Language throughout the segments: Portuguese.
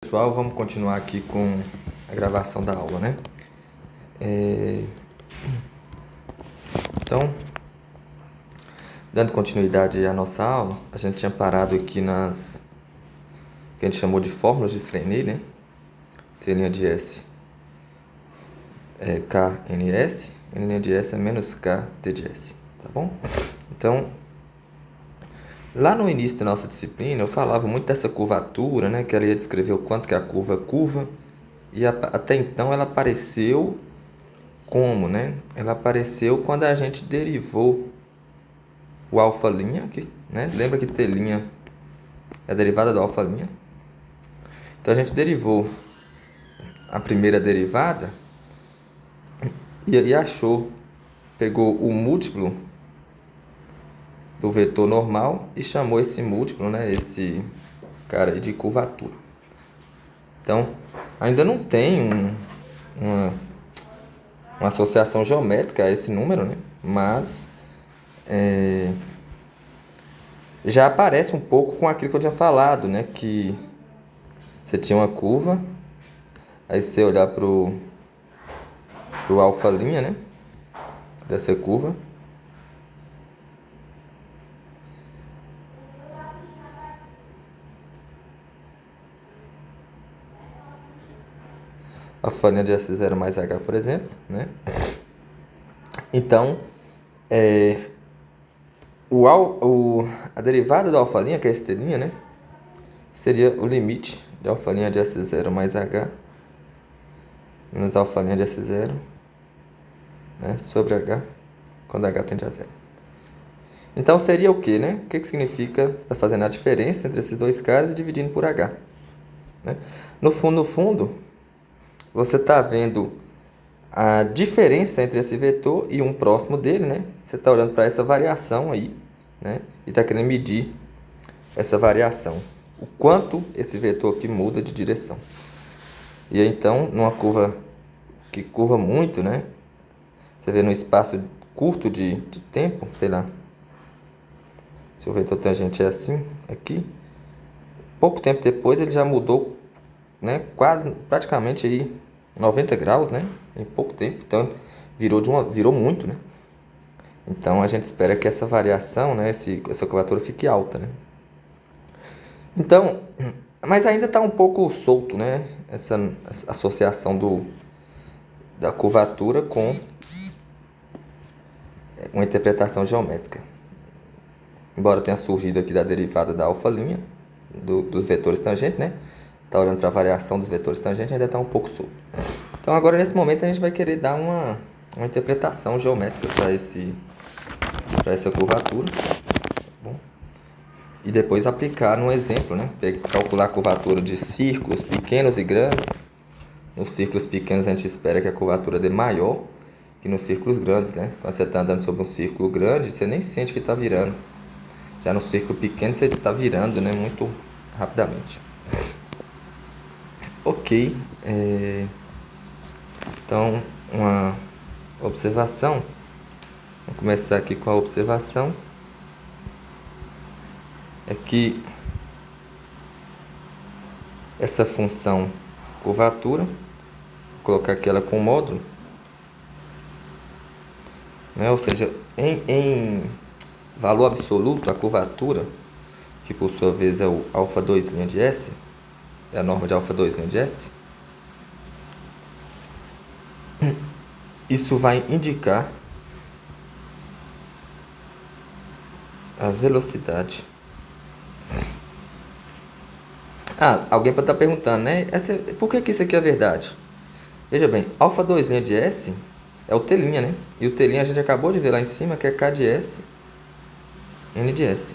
Pessoal, vamos continuar aqui com a gravação da aula, né? Então, dando continuidade à nossa aula, a gente tinha parado aqui nas que a gente chamou de fórmulas de Frenet, né? T' de S é KNS, N' de S é menos KT de S, tá bom? Então, lá no início da nossa disciplina, eu falava muito dessa curvatura, né? Que ela ia descrever o quanto que a curva é curva, e até então ela apareceu como, né? Ela apareceu quando a gente derivou o alfa', aqui, né? Lembra que T' é a derivada do alfa'. Então a gente derivou a primeira derivada e achou, pegou o múltiplo do vetor normal e chamou esse múltiplo, né? Esse cara aí de curvatura. Então, ainda não tem uma associação geométrica a esse número, né? Mas já aparece um pouco com aquilo que eu tinha falado, né? Que você tinha uma curva, aí você olhar pro alfa', né? Dessa curva. Alfa' de S0 mais H, por exemplo, né? Então, a derivada do alfa', que é esse T', né? Seria o limite de alfa' de S0 mais H menos alfa' de S0, né? Sobre H, quando H tende a zero. Então, seria o quê, né? O que significa? Você está fazendo a diferença entre esses dois caras e dividindo por H, né? No fundo, você está vendo a diferença entre esse vetor e um próximo dele, né? Você está olhando para essa variação aí, né? E está querendo medir essa variação. O quanto esse vetor aqui muda de direção. E aí, então, numa curva que curva muito, né? Você vê num espaço curto de tempo, sei lá. Se o vetor tangente é assim, aqui. Pouco tempo depois ele já mudou, né? Praticamente aí 90 graus, né? Em pouco tempo. Então, virou muito, né? Então, a gente espera que essa variação, né? Essa curvatura fique alta, né? Então, mas ainda está um pouco solto, né? Essa associação da curvatura com uma interpretação geométrica. Embora tenha surgido aqui da derivada da alfa', dos vetores tangentes, né? Está olhando para a variação dos vetores tangentes, ainda está um pouco solto. Então, agora, nesse momento, a gente vai querer dar uma interpretação geométrica para essa curvatura. E depois aplicar no exemplo, né? Calcular a curvatura de círculos pequenos e grandes. Nos círculos pequenos a gente espera que a curvatura dê maior que nos círculos grandes, né? Quando você está andando sobre um círculo grande, você nem sente que está virando. Já no círculo pequeno você está virando, né? Muito rapidamente. Ok. Então, uma observação. Vamos começar aqui com a observação. É que essa função curvatura, vou colocar aqui ela com módulo, né? Ou seja, em valor absoluto, a curvatura, que por sua vez é o alfa', de S, é a norma de alfa', de S, isso vai indicar a velocidade. Alguém pode estar perguntando, né? Por que isso aqui é verdade? Veja bem, alfa', de S é o T', né? E o T' a gente acabou de ver lá em cima que é K de S, N de S.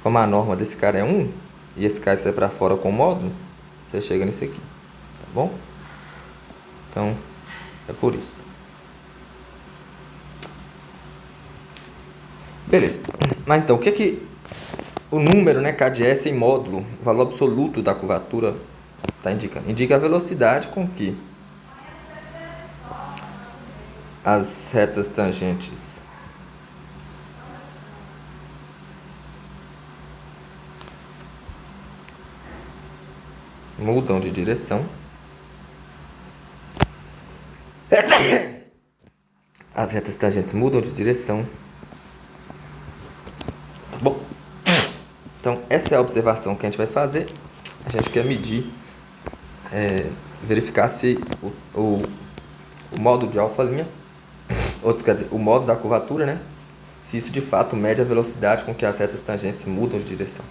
Como a norma desse cara é 1, e esse cara sai para fora com módulo, você chega nisso aqui, tá bom? Então, é por isso. Beleza. Mas então, o que o número, né, K de S em módulo, o valor absoluto da curvatura, está indicando? Indica a velocidade com que as retas tangentes mudam de direção. As retas tangentes mudam de direção. Bom, então essa é a observação que a gente vai fazer. A gente quer medir, verificar se o modo de alfa', quer dizer, o modo da curvatura, né? Se isso de fato mede a velocidade com que as retas tangentes mudam de direção.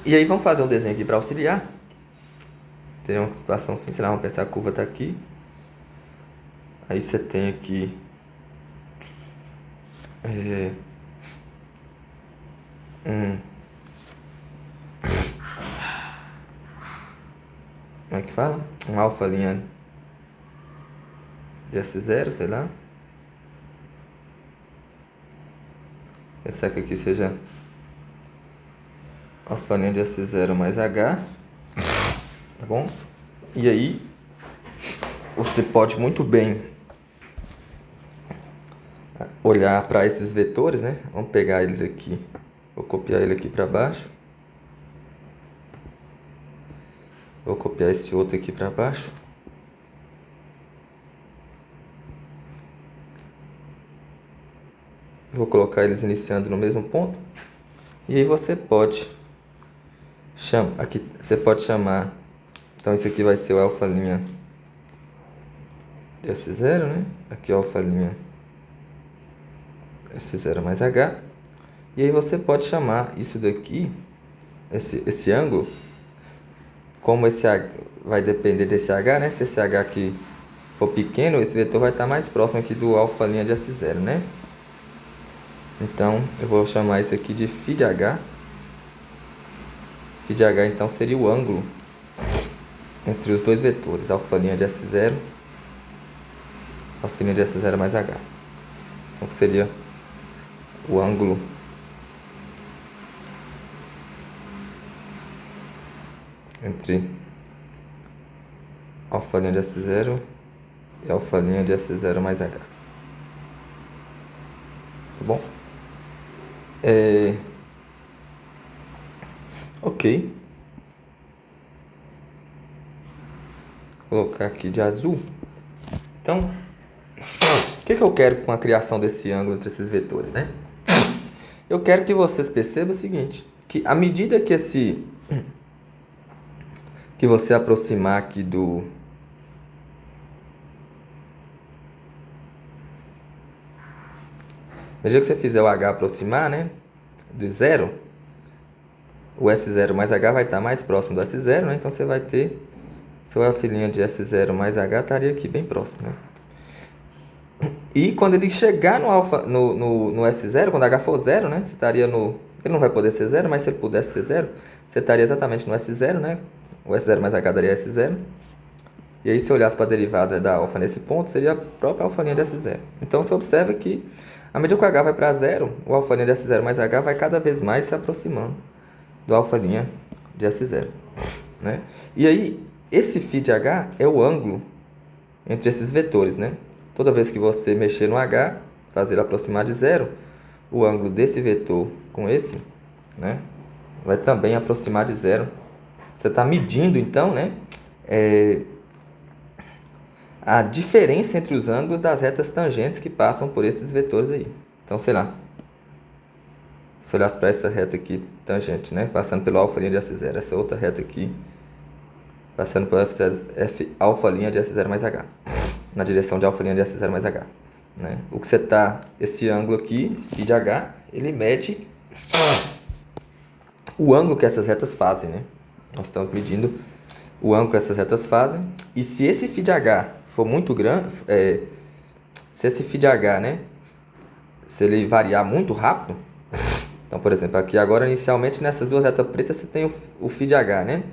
E aí vamos fazer um desenho aqui para auxiliar. Teria uma situação assim, sei lá, vamos pensar a curva está aqui. Aí você tem aqui como é que fala? Um alfa' de S0, sei lá. Essa aqui seja alfa' de S0 mais H. Tá bom? E aí, você pode muito bem olhar para esses vetores, né? Vamos pegar eles aqui. Vou copiar ele aqui para baixo. Vou copiar esse outro aqui para baixo. Vou colocar eles iniciando no mesmo ponto. E aí você pode chamar. Então isso aqui vai ser o alfa' de S0, né? Aqui o alfa' S0 mais H. E aí você pode chamar isso daqui, esse ângulo, como esse H vai depender desse H, né? Se esse H aqui for pequeno, esse vetor vai estar mais próximo aqui do alfa' de S0, né? Então, eu vou chamar isso aqui de φ de H. Φ de H, então, seria o ângulo entre os dois vetores, alfa' de S0, alfa' de S0 mais H. Então, que seria o ângulo entre alfa' de S0 e alfa' de S0 mais H. Tá bom? Ok. Vou colocar aqui de azul. Então, o que eu quero com a criação desse ângulo entre esses vetores, né? Eu quero que vocês percebam o seguinte, que à medida que você aproximar aqui do à medida que você fizer o H aproximar, né, do zero, o S0 mais H vai estar mais próximo do S0, né? Então você vai ter seu alfa' de S0 mais H estaria aqui bem próximo, né? E quando ele chegar no S0, quando H for 0, né? Você estaria no... Ele não vai poder ser 0, mas se ele pudesse ser 0, você estaria exatamente no S0, né? O S0 mais H daria S0. E aí, se eu olhasse para a derivada da alfa nesse ponto, seria a própria alfa' de S0. Então, você observa que, à medida que o H vai para 0, o alfa' de S0 mais H vai cada vez mais se aproximando do alfa' de S0, né? E aí, esse φ de H é o ângulo entre esses vetores, né? Toda vez que você mexer no H, fazer ele aproximar de 0, o ângulo desse vetor com esse, né, vai também aproximar de 0. Você está medindo, então, né, a diferença entre os ângulos das retas tangentes que passam por esses vetores aí. Então, sei lá, se eu olhasse para essa reta aqui, tangente, né, passando pelo alfa' de S0, essa outra reta aqui, passando pelo alfa' de S0 mais H, na direção de alfa' de S0 mais H, né? O que você está, esse ângulo aqui, φ de H, ele mede o ângulo que essas retas fazem, né? Nós estamos medindo o ângulo que essas retas fazem, e se esse φ de H for muito grande, se esse φ de H, né, se ele variar muito rápido, então, por exemplo, aqui agora, inicialmente, nessas duas retas pretas, você tem o φ de H, né?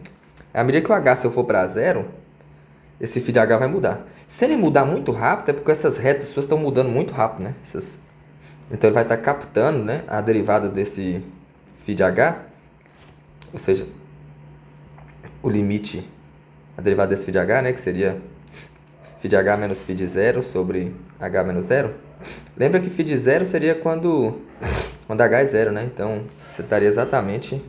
À medida que o H, se eu for para 0, esse φ de H vai mudar. Se ele mudar muito rápido, é porque essas retas suas estão mudando muito rápido, né? Então, ele vai estar captando, né, a derivada desse φ de H, ou seja, o limite, a derivada desse φ de H, né, que seria φ de H menos φ de 0 sobre H menos 0. Lembra que φ de 0 seria quando H é 0, né? Então, você estaria exatamente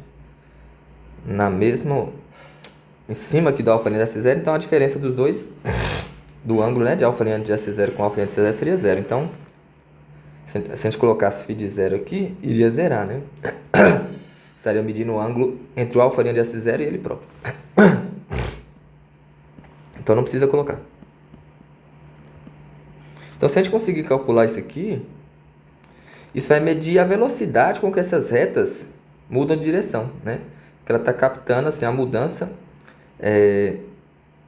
em cima aqui do alfa' de S0, então a diferença dos dois, do ângulo, né, de alfa' de S0 com alfa' de S0 seria zero. Então, se a gente colocasse φ de zero aqui, iria zerar, né? Estaria medindo o ângulo entre o alfa' de S0 e ele próprio. Então não precisa colocar. Então se a gente conseguir calcular isso aqui, isso vai medir a velocidade com que essas retas mudam de direção, né? Que ela está captando assim, a mudança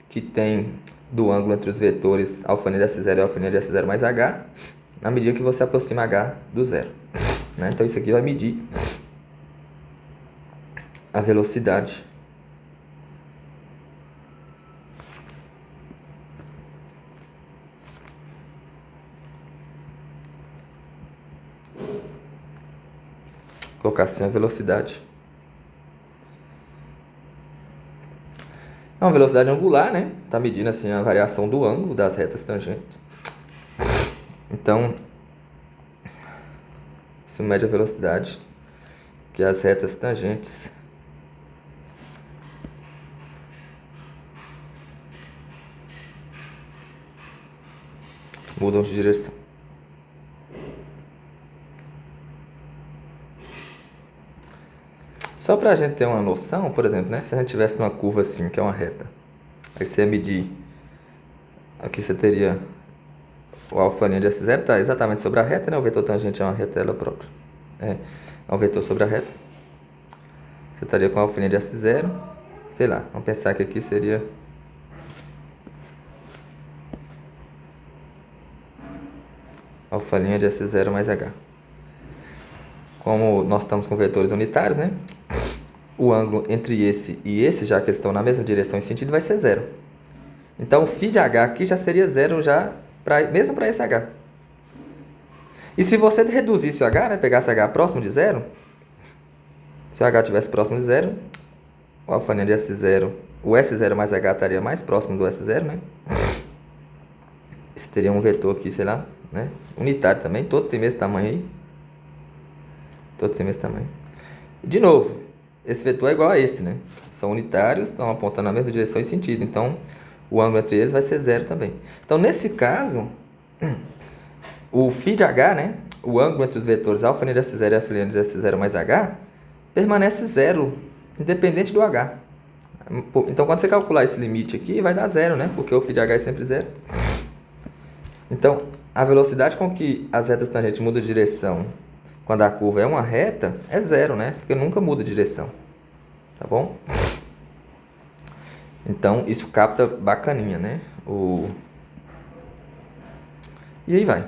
que tem do ângulo entre os vetores alfa' de S0 e alfa' de S0 mais h, na medida que você aproxima h do zero, né? Então isso aqui vai medir a velocidade colocar assim a velocidade. É uma velocidade angular, né? Tá medindo assim a variação do ângulo das retas tangentes. Então, isso mede a velocidade que as retas tangentes mudam de direção. Só para a gente ter uma noção, por exemplo, né? Se a gente tivesse uma curva assim, que é uma reta, aí você ia medir, aqui você teria o alfa' de S0 está exatamente sobre a reta, né? O vetor tangente é uma reta ela própria. É um vetor sobre a reta. Você estaria com a alfa' de S0, sei lá, vamos pensar que aqui seria alfa' de S0 mais h. Como nós estamos com vetores unitários, né? O ângulo entre esse e esse, já que eles estão na mesma direção e sentido, vai ser zero. Então, o φ de h aqui já seria zero, mesmo para esse h. E se você reduzisse o h, né, pegasse h próximo de zero, se o h estivesse próximo de zero, o alfa' de S0, o S0 mais h estaria mais próximo do S0, né? Você teria um vetor aqui, sei lá, né? Unitário também, todos têm o mesmo tamanho aí. Todos têm o mesmo tamanho. E, de novo, esse vetor é igual a esse, né? São unitários, estão apontando na mesma direção e sentido. Então, o ângulo entre eles vai ser zero também. Então, nesse caso, o φ de h, né? O ângulo entre os vetores alfa' de S0 e alfa' de S0 mais h, permanece zero, independente do h. Então, quando você calcular esse limite aqui, vai dar zero, né? Porque o φ de h é sempre zero. Então, a velocidade com que as retas tangentes mudam de direção quando a curva é uma reta é zero, né? Porque nunca muda de direção. Tá bom? Então, isso capta bacaninha, né? E aí vai.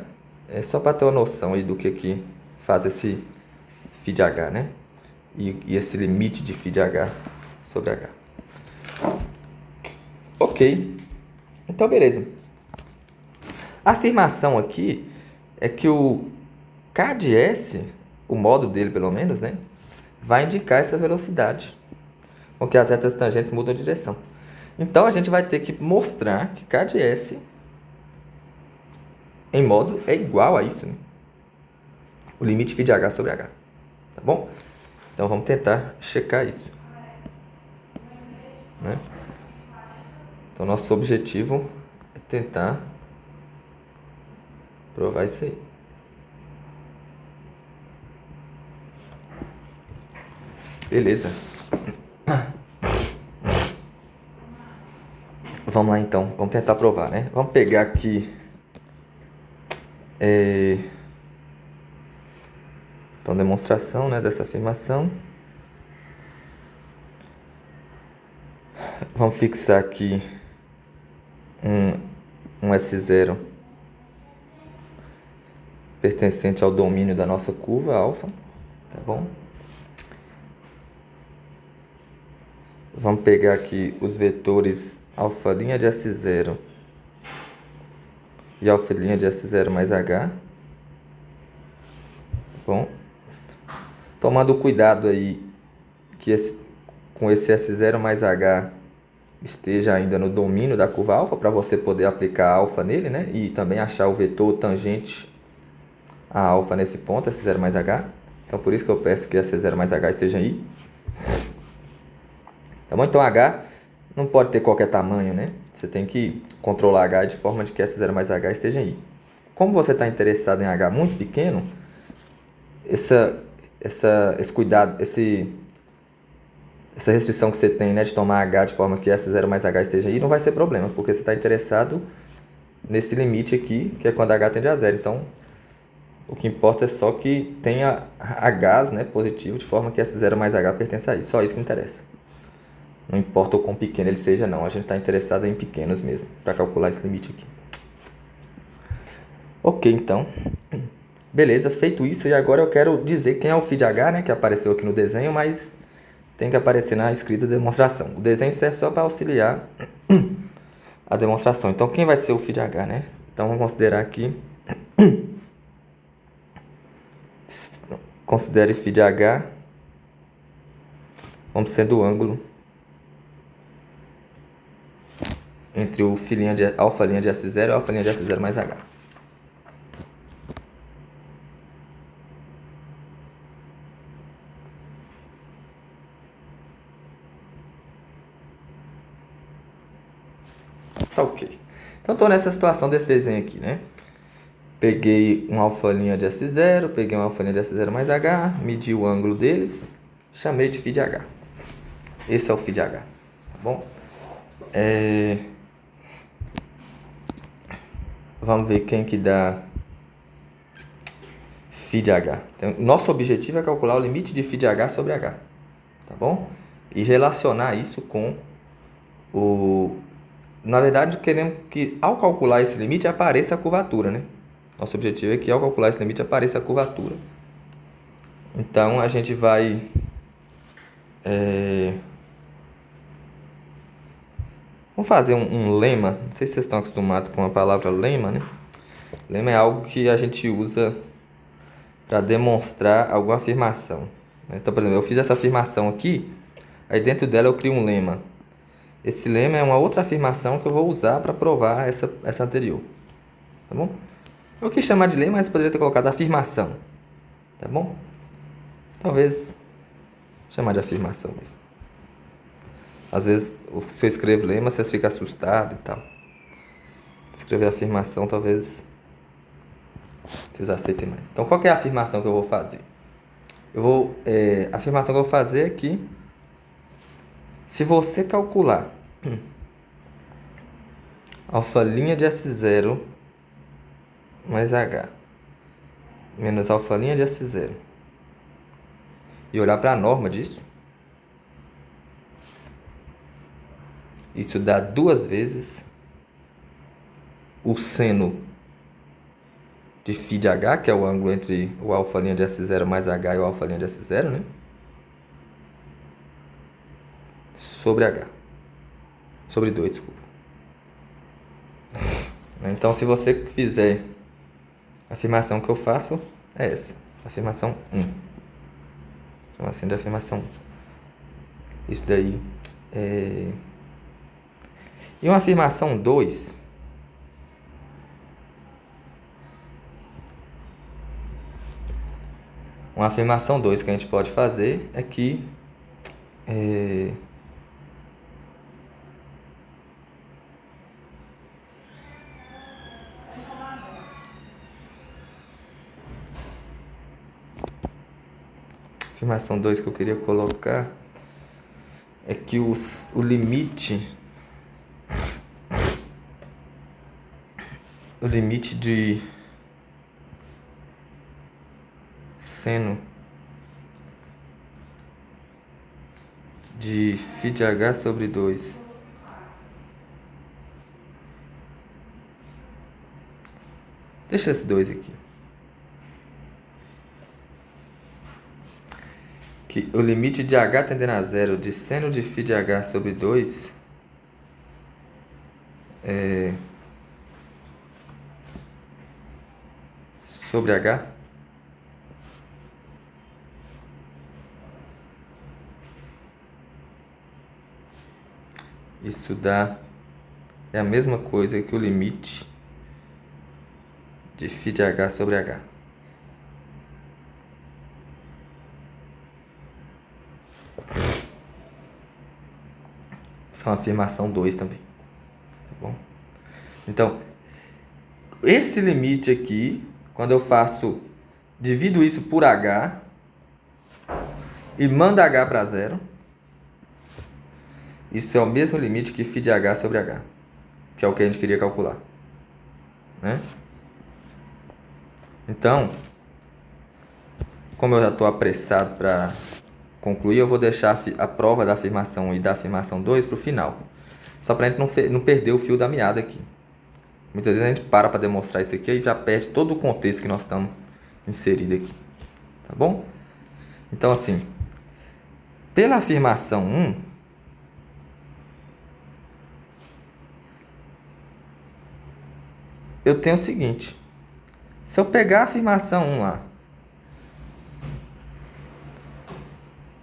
É só para ter uma noção aí do que faz esse φ de h, né? E esse limite de φ de h sobre h. Ok. Então, beleza. A afirmação aqui é que o K de S, o modo dele pelo menos, né, vai indicar essa velocidade, porque as retas tangentes mudam de direção. Então a gente vai ter que mostrar que K de S em módulo é igual a isso, né? O limite φ de h sobre h. Tá bom? Então vamos tentar checar isso, né? Então nosso objetivo é tentar provar isso aí. Beleza. Vamos lá então, vamos tentar provar, né? Vamos pegar aqui então, demonstração, né, dessa afirmação. Vamos fixar aqui um S0 pertencente ao domínio da nossa curva alfa, tá bom? Vamos pegar aqui os vetores alfa' de S0 e alfa' de S0 mais h, tá bom? Tomando cuidado aí que com esse S0 mais h esteja ainda no domínio da curva alfa, para você poder aplicar alfa nele, né? E também achar o vetor tangente a alfa nesse ponto, S0 mais h. Então, por isso que eu peço que S0 mais h esteja aí. Tá bom? Então H não pode ter qualquer tamanho, né? Você tem que controlar H de forma de que S0 mais H esteja em I. Como você está interessado em H muito pequeno, esse cuidado, essa restrição que você tem, né, de tomar H de forma que S0 mais H esteja em I não vai ser problema, porque você está interessado nesse limite aqui, que é quando H tende a zero. Então, o que importa é só que tenha H's, né, positivo, de forma que S0 mais H pertença a I. Só isso que interessa. Não importa o quão pequeno ele seja, não. A gente está interessado em pequenos mesmo, para calcular esse limite aqui. Ok, então. Beleza, feito isso, e agora eu quero dizer quem é o φ de H, né, que apareceu aqui no desenho, mas tem que aparecer na escrita da demonstração. O desenho serve só para auxiliar a demonstração. Então, quem vai ser o φ de H, né? Então, vamos considerar aqui. Considere φ de H como sendo o ângulo entre o φ' de alfa' de S0 e alfa' de S0 mais H. Tá ok. Então, estou nessa situação desse desenho aqui, né? Peguei um alfa' de S0, peguei um alfa' de S0 mais H, medi o ângulo deles, chamei de φ de H. Esse é o φ de H, tá bom? Vamos ver quem que dá φ de H. Então, nosso objetivo é calcular o limite de φ de H sobre H, tá bom? E relacionar isso com o... Na verdade, queremos que ao calcular esse limite apareça a curvatura, né? Nosso objetivo é que ao calcular esse limite apareça a curvatura. Então, a gente vai... Vamos fazer um lema. Não sei se vocês estão acostumados com a palavra lema, né? Lema é algo que a gente usa para demonstrar alguma afirmação. Então, por exemplo, eu fiz essa afirmação aqui, aí dentro dela eu crio um lema. Esse lema é uma outra afirmação que eu vou usar para provar essa anterior. Tá bom? Eu quis chamar de lema, mas poderia ter colocado afirmação. Tá bom? Talvez chamar de afirmação mesmo. Às vezes, se eu escrevo lema, vocês ficam assustados e tal. Escrever afirmação, talvez vocês aceitem mais. Então, qual que é a afirmação que eu vou fazer? A afirmação que eu vou fazer é que se você calcular alfa' de S0 mais H menos alfa' de S0 e olhar para a norma disso, isso dá 2 vezes o seno de φ de H, que é o ângulo entre o alfa' de S0 mais H e o alfa' de S0, né? Sobre H. Sobre 2, desculpa. Então, se você fizer a afirmação que eu faço, é essa. Afirmação 1. Chama assim de afirmação 1. Isso daí é... E uma afirmação 2... Uma afirmação 2 que a gente pode fazer é que afirmação 2 que eu queria colocar é que o limite de seno de φ de H sobre 2 deixa esse 2 aqui. Que o limite de H tendendo a zero de seno de φ de H sobre 2 sobre H isso é a mesma coisa que o limite de φ de H sobre H. são afirmação 2 também. Tá bom? Então, esse limite aqui, quando eu divido isso por H e mando H para zero, isso é o mesmo limite que φ de H sobre H, que é o que a gente queria calcular, né? Então, como eu já estou apressado para concluir, eu vou deixar a prova da afirmação 1 e da afirmação 2 para o final, só para a gente não perder o fio da meada aqui. Muitas vezes a gente para demonstrar isso aqui e já perde todo o contexto que nós estamos inseridos aqui, tá bom? Então, assim, pela afirmação 1, eu tenho o seguinte: se eu pegar a afirmação 1 lá,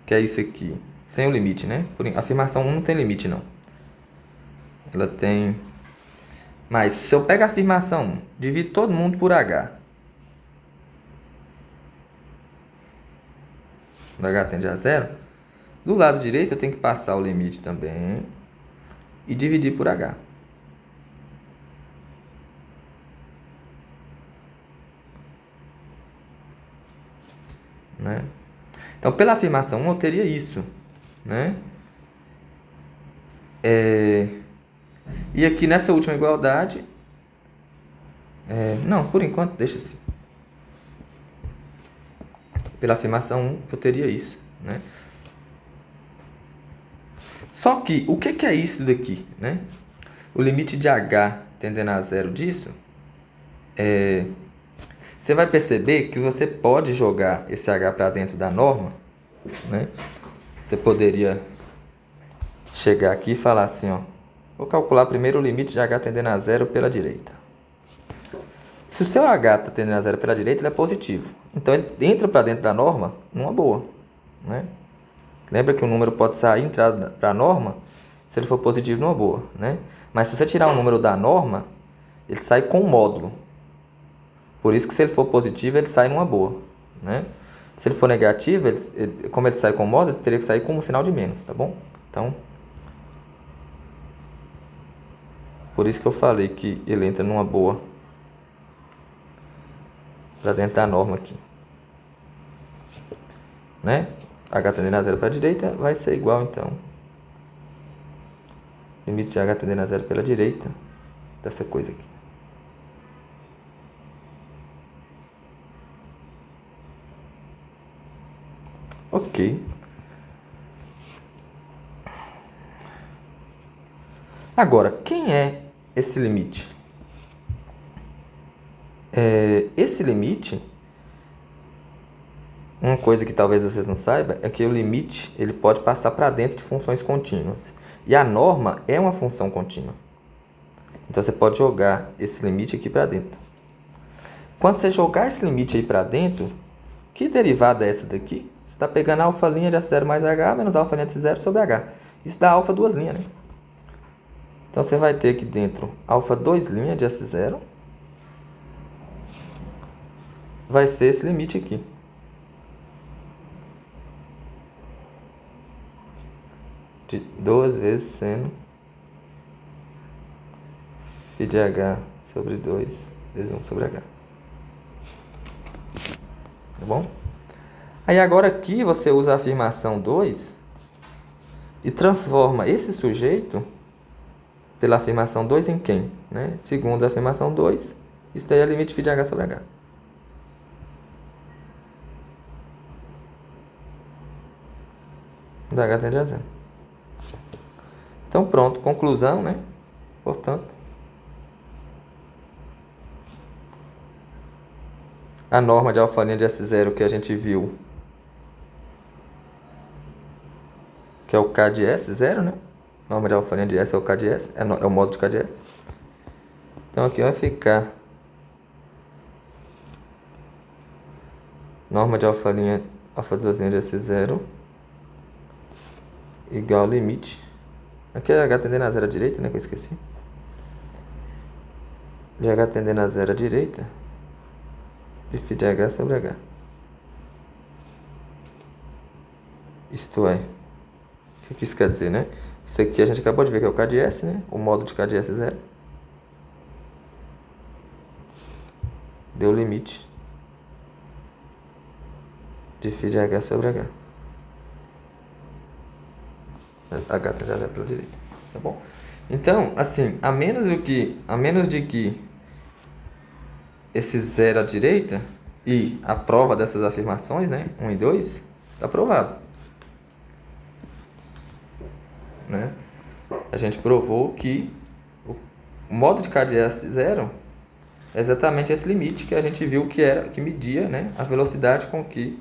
que é isso aqui, sem o limite, né? A afirmação 1 não tem limite, não. Ela tem... Mas se eu pegar a afirmação 1, divido todo mundo por H, quando H tende a zero, do lado direito eu tenho que passar o limite também e dividir por H. Né? Então, pela afirmação 1, eu teria isso, né? E aqui nessa última igualdade... não, por enquanto, deixa assim. Pela afirmação 1, eu teria isso, né? Só que, o que é isso daqui, né? O limite de H tendendo a zero disso, você vai perceber que você pode jogar esse H para dentro da norma, né? Você poderia chegar aqui e falar assim, ó, vou calcular primeiro o limite de H tendendo a zero pela direita. Se o seu H está tendendo a zero pela direita, ele é positivo. Então, ele entra para dentro da norma numa boa, né? Lembra que o número pode sair e entrar para a norma se ele for positivo numa boa, né? Mas se você tirar um número da norma, ele sai com módulo. Por isso que se ele for positivo, ele sai numa boa, né? Se ele for negativo, como ele sai com módulo, ele teria que sair com um sinal de menos, tá bom? Então, por isso que eu falei que ele entra numa boa para dentro da norma aqui, né? H tendendo a zero para a direita vai ser igual, então, limite de H tendendo a zero pela direita dessa coisa aqui. Ok. Agora, quem é esse limite? Esse limite, uma coisa que talvez vocês não saibam, é que o limite ele pode passar para dentro de funções contínuas. E a norma é uma função contínua. Então, você pode jogar esse limite aqui para dentro. Quando você jogar esse limite aí para dentro, que derivada é essa daqui? Você está pegando a alfa' de S0 mais H menos alfa' de S0 sobre H. Isso dá alfa duas linhas, né? Então, você vai ter aqui dentro alfa 2' de S0. Vai ser esse limite aqui. De 2 vezes seno φ de H sobre 2 vezes 1 sobre H. Tá bom? Aí agora aqui você usa a afirmação 2 e transforma esse sujeito pela afirmação 2 em quem? Né? Segundo a afirmação 2, isso daí é o limite φ de H sobre H. Da H tende a zero. Então pronto, conclusão, né? Portanto, a norma de alfa' de S0 que a gente viu, que é o K de S0, né? Norma de alfa' de S é o K de S, é o módulo de K de S. Então aqui vai ficar norma de alfa' duas linhas de S0 igual ao limite. Aqui é H tendendo a zero à direita, né? Que eu esqueci. De H tendendo a zero à direita, de φ de H sobre H. Isto é, o que isso quer dizer, né? Isso aqui a gente acabou de ver que é o K de S, né? O módulo de K de S 0. Deu o limite de φ de H sobre H. H tende a zero pela direita, tá bom? Então, assim, a menos de que esse zero à direita e a prova dessas afirmações, né, 1 e 2, está provado. Né? A gente provou que o modo de K de S 0 é exatamente esse limite que a gente viu que media, né, a velocidade com que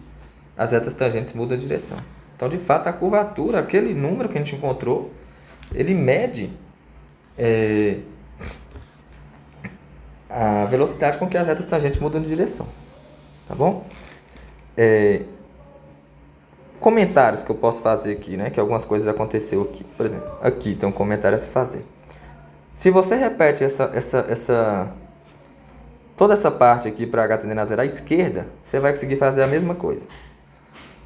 as retas tangentes mudam de direção. Então, de fato, a curvatura, aquele número que a gente encontrou, ele mede a velocidade com que as retas tangentes mudam de direção. Tá bom? Comentários que eu posso fazer aqui, né? Que algumas coisas aconteceu aqui. Por exemplo, aqui tem um comentário a se fazer. Se você repete toda essa parte aqui para H tendendo a zero à esquerda, você vai conseguir fazer a mesma coisa.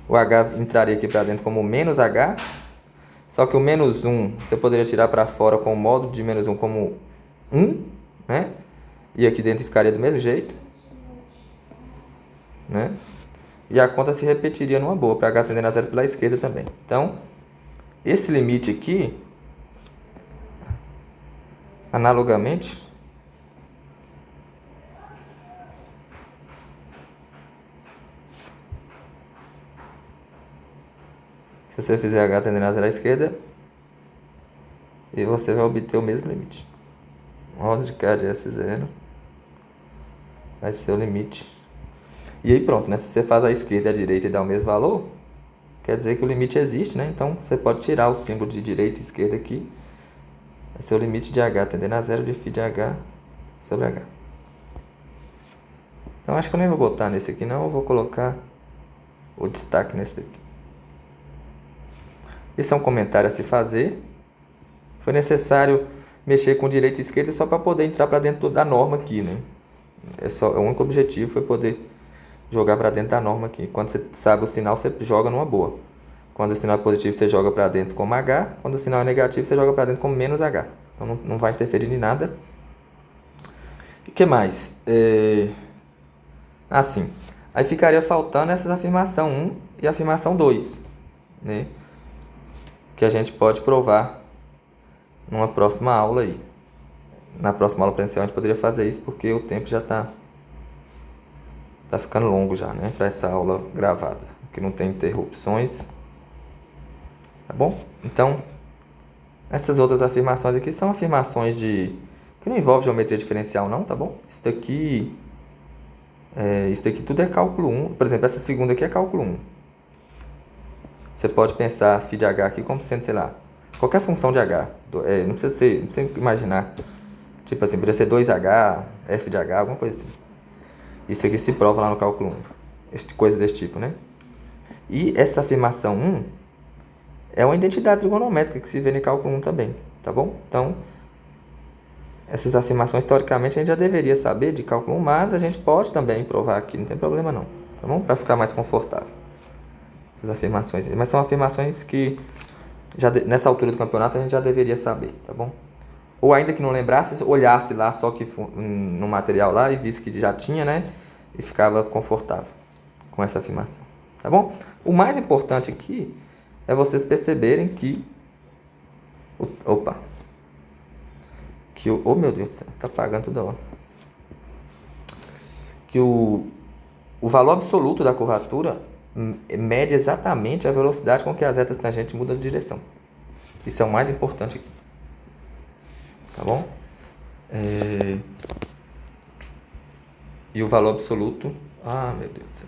O H entraria aqui para dentro como menos H, só que o menos 1 você poderia tirar para fora com o módulo de menos 1 como 1, né? E aqui dentro ficaria do mesmo jeito, né? E a conta se repetiria numa boa, para H tendendo a zero pela esquerda também. Então, esse limite aqui, analogamente, se você fizer H tendendo a zero à esquerda, e você vai obter o mesmo limite. Modo de K de S0 vai ser o limite. E aí pronto, né? Se você faz a esquerda e a direita e dá o mesmo valor, quer dizer que o limite existe, né? Então você pode tirar o símbolo de direita e esquerda aqui. Vai ser o limite de H tendendo a zero de φ de H sobre H. Então acho que eu nem vou botar nesse aqui não, eu vou colocar o destaque nesse daqui. Esse é um comentário a se fazer. Foi necessário mexer com direita e esquerda só para poder entrar para dentro da norma aqui, né? O único objetivo foi poder jogar para dentro da norma aqui. Quando você sabe o sinal, você joga numa boa. Quando o sinal é positivo, você joga para dentro como H. Quando o sinal é negativo, você joga para dentro como menos H. Então não vai interferir em nada. E o que mais? Assim. Aí ficaria faltando essa afirmação 1 e a afirmação 2, né? Que a gente pode provar numa próxima aula aí. Na próxima aula presencial a gente poderia fazer isso porque o tempo já tá ficando longo já, né? Para essa aula gravada, que não tem interrupções. Tá bom? Então, essas outras afirmações aqui são afirmações que não envolvem geometria diferencial não, tá bom? Isso daqui tudo é cálculo 1. Por exemplo, essa segunda aqui é cálculo 1. Você pode pensar φ de H aqui como sendo, sei lá, qualquer função de H. Não precisa imaginar. Tipo assim, poderia ser 2H, f de H, alguma coisa assim. Isso aqui se prova lá no cálculo 1. Coisa desse tipo, né? E essa afirmação 1 é uma identidade trigonométrica que se vê no cálculo 1 também, tá bom? Então, essas afirmações, teoricamente, a gente já deveria saber de cálculo 1, mas a gente pode também provar aqui, não tem problema não, tá bom? Para ficar mais confortável. Essas afirmações. Mas são afirmações que, nessa altura do campeonato, a gente já deveria saber, tá bom? Ou ainda que não lembrasse, olhasse lá só que no material lá e visse que já tinha, né? E ficava confortável com essa afirmação, tá bom? O mais importante aqui é vocês perceberem que... Oh, meu Deus do céu, tá apagando toda hora. Que o valor absoluto da curvatura mede exatamente a velocidade com que as retas tangentes mudam de direção. Isso é o mais importante aqui. Tá bom? E o valor absoluto... meu Deus do céu.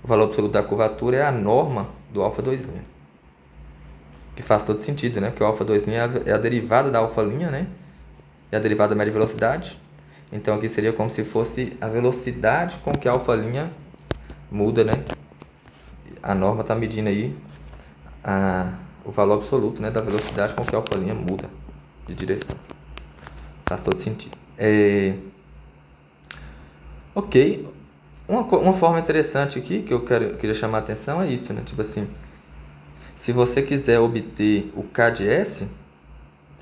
O valor absoluto da curvatura é a norma do alfa 2'. Que faz todo sentido, né? Porque o alfa 2' é a derivada da alfa', né? E a derivada da média velocidade. Então aqui seria como se fosse a velocidade com que a alfa' muda, né? A norma está medindo aí o valor absoluto, né, da velocidade com que a alfa' muda de direção. Faz todo sentido. Ok. Uma forma interessante aqui que eu queria chamar a atenção é isso, né? Tipo assim, Se você quiser obter o K de S,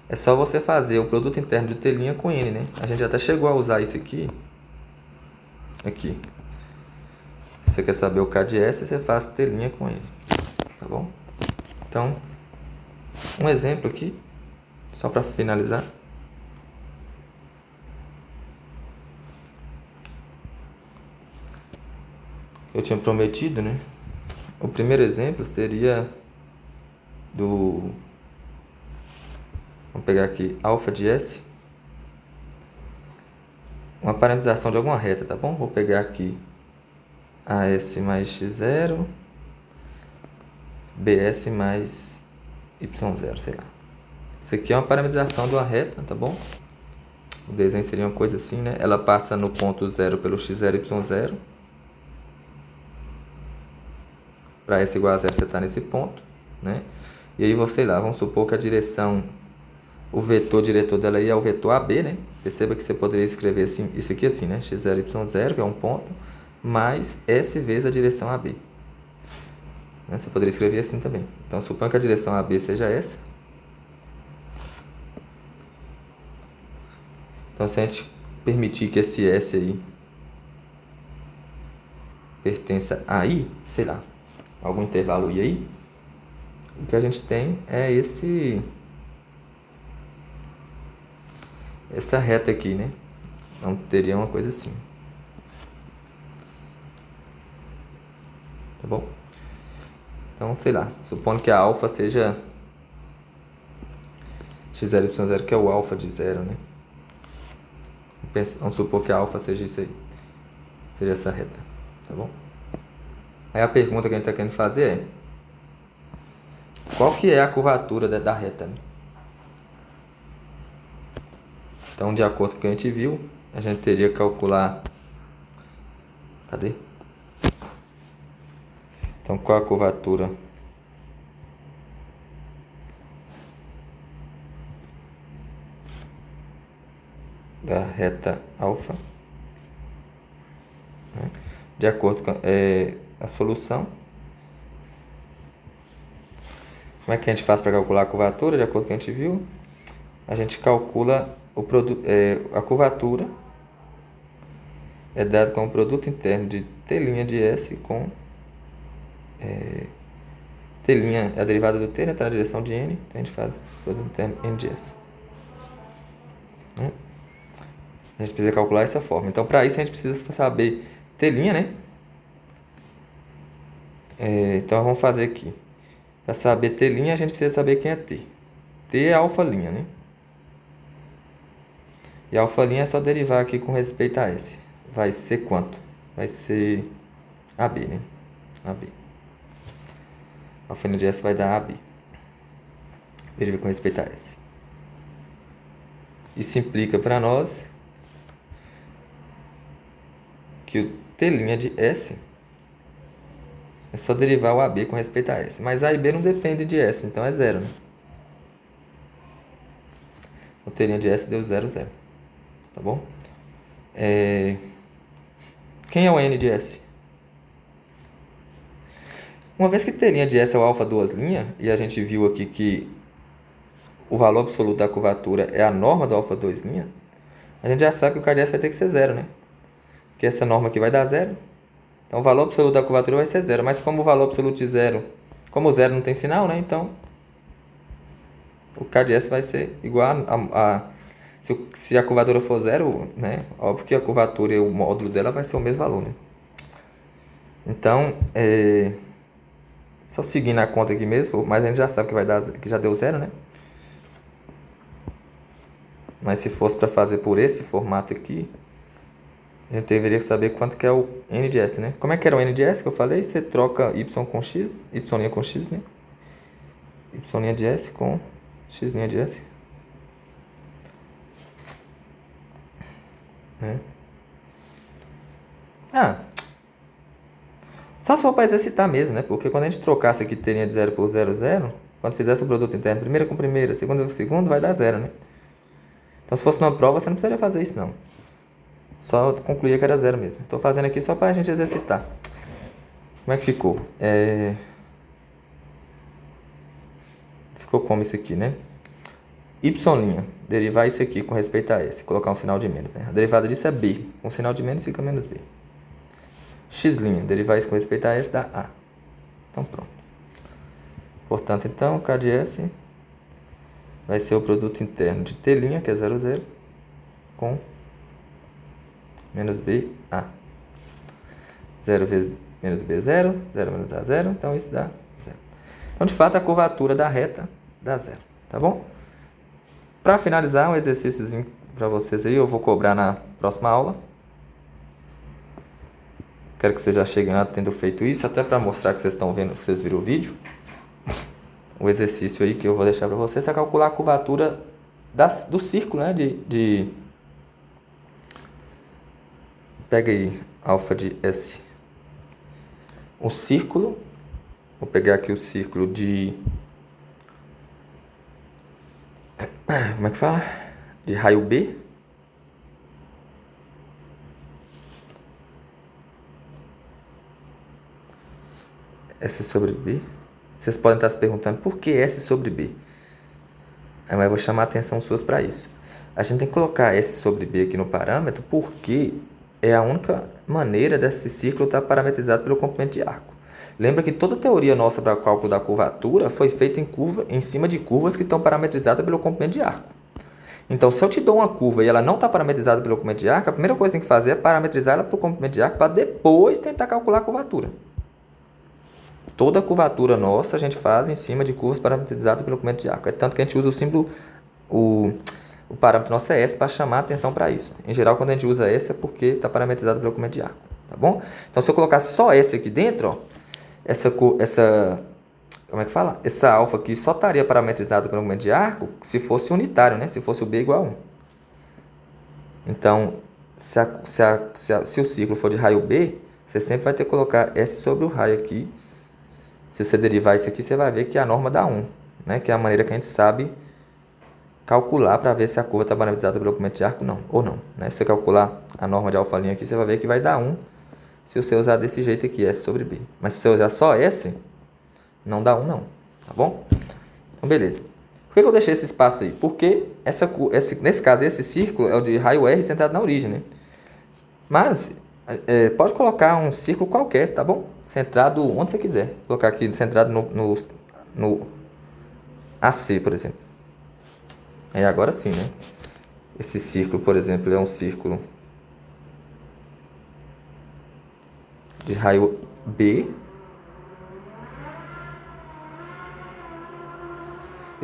é só você fazer o produto interno de T' com N, né? A gente até chegou a usar isso aqui. Aqui. Se você quer saber o K de S, você faz T' com N. Tá bom? Então, um exemplo aqui, só para finalizar. Eu tinha prometido, né? O primeiro exemplo seria do... Vamos pegar aqui, alfa de S. Uma parametrização de alguma reta, tá bom? Vou pegar aqui AS mais X0, BS mais Y0, sei lá. Isso aqui é uma parametrização de uma reta, tá bom? O desenho seria uma coisa assim, né? Ela passa no ponto 0 pelo X0, Y0. Para S igual a 0, você está nesse ponto, né? E aí, sei lá, vamos supor que a direção, o vetor diretor dela aí é o vetor AB, né? Perceba que você poderia escrever assim, isso aqui assim, né? X0, Y0, que é um ponto, mais S vezes a direção AB. Você poderia escrever assim também. Então, suponha que a direção AB seja essa. Então, se a gente permitir que esse S aí pertença a I, sei lá, algum intervalo I aí, o que a gente tem é essa reta aqui, né? Então, teria uma coisa assim. Tá bom? Então, sei lá, supondo que a alfa seja x0, y0, que é o alfa de 0, né? Vamos supor que a alfa seja isso aí. Seja essa reta, tá bom? Aí a pergunta que a gente está querendo fazer é: qual que é a curvatura da reta, né? Então, de acordo com o que a gente viu, a gente teria que calcular... Cadê? Então, qual a curvatura da reta alfa? De acordo com a solução. Como é que a gente faz para calcular a curvatura? De acordo com o que a gente viu, a gente calcula a curvatura é dado como produto interno de T' de S com T' é a derivada do T, né? Está na direção de N, então a gente faz produto interno N de S. A gente precisa calcular essa forma. Então, para isso, a gente precisa saber T', né? Então, vamos fazer aqui. Para saber T', a gente precisa saber quem é T. T é alfa', né? E alfa' é só derivar aqui com respeito a S. Vai ser quanto? Vai ser AB, né? AB. Alfa' de S vai dar AB. Deriva com respeito a S. Isso implica para nós que o T' de S é só derivar o AB com respeito a S. Mas A e B não depende de S, então é 0, né? O T' de S deu 0, 0. Tá bom? Quem é o N de S? Uma vez que T' de S é o alfa duas linhas, e a gente viu aqui que o valor absoluto da curvatura é a norma do alfa 2', a gente já sabe que o K de S vai ter que ser 0, né? Porque essa norma aqui vai dar 0. Então, o valor absoluto da curvatura vai ser 0. Mas como o valor absoluto de 0... Como o 0 não tem sinal, né? Então, o K de S vai ser igual a se a curvatura for 0, né? Óbvio que a curvatura e o módulo dela vai ser o mesmo valor, né? Então, só seguindo a conta aqui mesmo, mas a gente já sabe que vai dar, que já deu 0, né? Mas se fosse para fazer por esse formato aqui, a gente deveria saber quanto que é o N de S, né? Como é que era o N de S que eu falei? Você troca Y com X, Y' com X, né? Y' de S com X' de S. Né? Só para exercitar mesmo, né? Porque quando a gente trocasse aqui T' de 0 por 0, 0, quando fizesse o produto interno, primeira com primeira, segunda com segunda, vai dar 0, né? Então, se fosse numa prova, você não precisaria fazer isso, não. Só concluía que era 0 mesmo. Estou fazendo aqui só para a gente exercitar. Como é que ficou? ficou como isso aqui, né? Y', derivar isso aqui com respeito a S, colocar um sinal de menos, né? A derivada disso é B, com sinal de menos fica menos B. X', derivar isso com respeito a S dá A. Então, pronto. Portanto, então, K de S vai ser o produto interno de T', que é 0, 0, com menos B, A. 0 vezes menos B, 0. 0 menos A, 0. Então, isso dá 0. Então, de fato, a curvatura da reta dá 0. Tá bom? Para finalizar, um exercíciozinho para vocês aí, eu vou cobrar na próxima aula. Quero que vocês já cheguem lá tendo feito isso, até para mostrar que vocês estão vendo, vocês viram o vídeo. O exercício aí que eu vou deixar para vocês é calcular a curvatura do círculo, né? Pega aí, alfa de S. Um círculo, vou pegar aqui o círculo de... Como é que fala? De raio B. S sobre B. Vocês podem estar se perguntando por que S sobre B? Mas eu vou chamar a atenção suas para isso. A gente tem que colocar S sobre B aqui no parâmetro porque é a única maneira desse círculo estar parametrizado pelo comprimento de arco. Lembra que toda a teoria nossa para o cálculo da curvatura foi feita em cima de curvas que estão parametrizadas pelo comprimento de arco. Então, se eu te dou uma curva e ela não está parametrizada pelo comprimento de arco, a primeira coisa que tem que fazer é parametrizar ela pelo comprimento de arco para depois tentar calcular a curvatura. Toda a curvatura nossa a gente faz em cima de curvas parametrizadas pelo comprimento de arco. É tanto que a gente usa o símbolo, o parâmetro nosso é S para chamar a atenção para isso. Em geral, quando a gente usa S é porque está parametrizado pelo comprimento de arco. Tá bom? Então, se eu colocasse só S aqui dentro, ó, como é que fala? Essa alfa aqui só estaria parametrizada pelo comprimento de arco se fosse unitário, né? Se fosse o B igual a 1. Então, se o círculo for de raio B, você sempre vai ter que colocar S sobre o raio aqui. Se você derivar isso aqui, você vai ver que a norma dá 1, né? Que é a maneira que a gente sabe calcular para ver se a curva está parametrizada pelo comprimento de arco ou não. Né? Se você calcular a norma de alfa' aqui, você vai ver que vai dar 1 se você usar desse jeito aqui, S sobre B. Mas se você usar só S, não dá 1 não, tá bom? Então, beleza. Por que eu deixei esse espaço aí? Porque nesse caso, esse círculo é o de raio R centrado na origem, né? Mas, pode colocar um círculo qualquer, tá bom? Centrado onde você quiser. Vou colocar aqui centrado no AC, por exemplo. Aí agora sim, né? Esse círculo, por exemplo, é um círculo de raio B.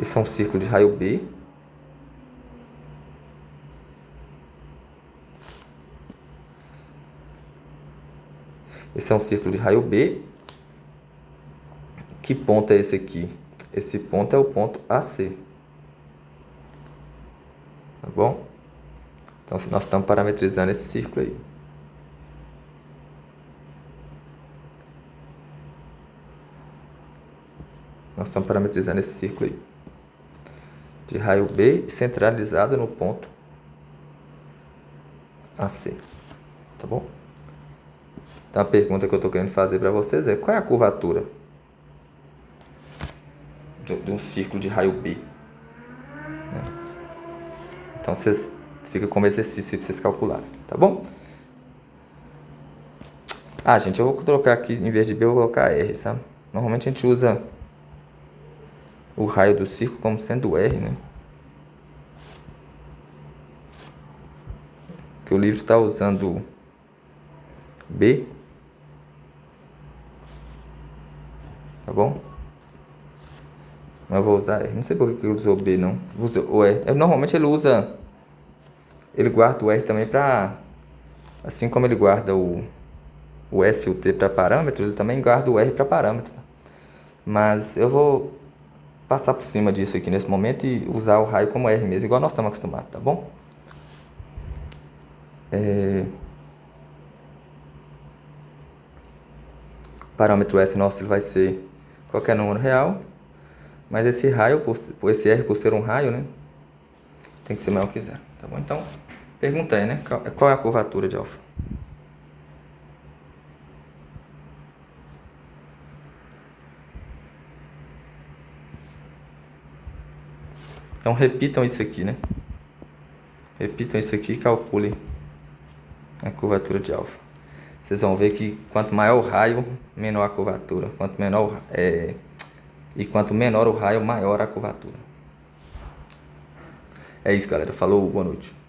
Esse é um círculo de raio B. Esse é um círculo de raio B. Que ponto é esse aqui? Esse ponto é o ponto AC. Tá bom? Então, nós estamos parametrizando esse círculo aí. Nós estamos parametrizando esse círculo aí. De raio B centralizado no ponto AC. Tá bom? Então, a pergunta que eu estou querendo fazer para vocês é: qual é a curvatura de um círculo de raio B? Né? Então, fica como exercício para vocês calcularem, tá bom? Gente, eu vou colocar aqui, em vez de B, eu vou colocar R, sabe? Normalmente a gente usa o raio do círculo como sendo R, né? Que o livro está usando B. Tá bom? Mas eu vou usar R. Não sei por que ele usou B, não. Usa o R. Normalmente ele usa... Ele guarda o R também para... Assim como ele guarda o S e o T para parâmetro, ele também guarda o R para parâmetro. Mas eu vou passar por cima disso aqui nesse momento e usar o raio como R mesmo, igual nós estamos acostumados, tá bom? O parâmetro S nosso ele vai ser qualquer número real, mas esse raio, esse R por ser um raio, né, tem que ser maior que 0, tá bom? Então, pergunta aí, né, qual é a curvatura de alfa? Então repitam isso aqui, né? Repitam isso aqui e calculem a curvatura de alfa. Vocês vão ver que quanto maior o raio, menor a curvatura. E quanto menor o raio, maior a curvatura. É isso, galera. Falou, boa noite.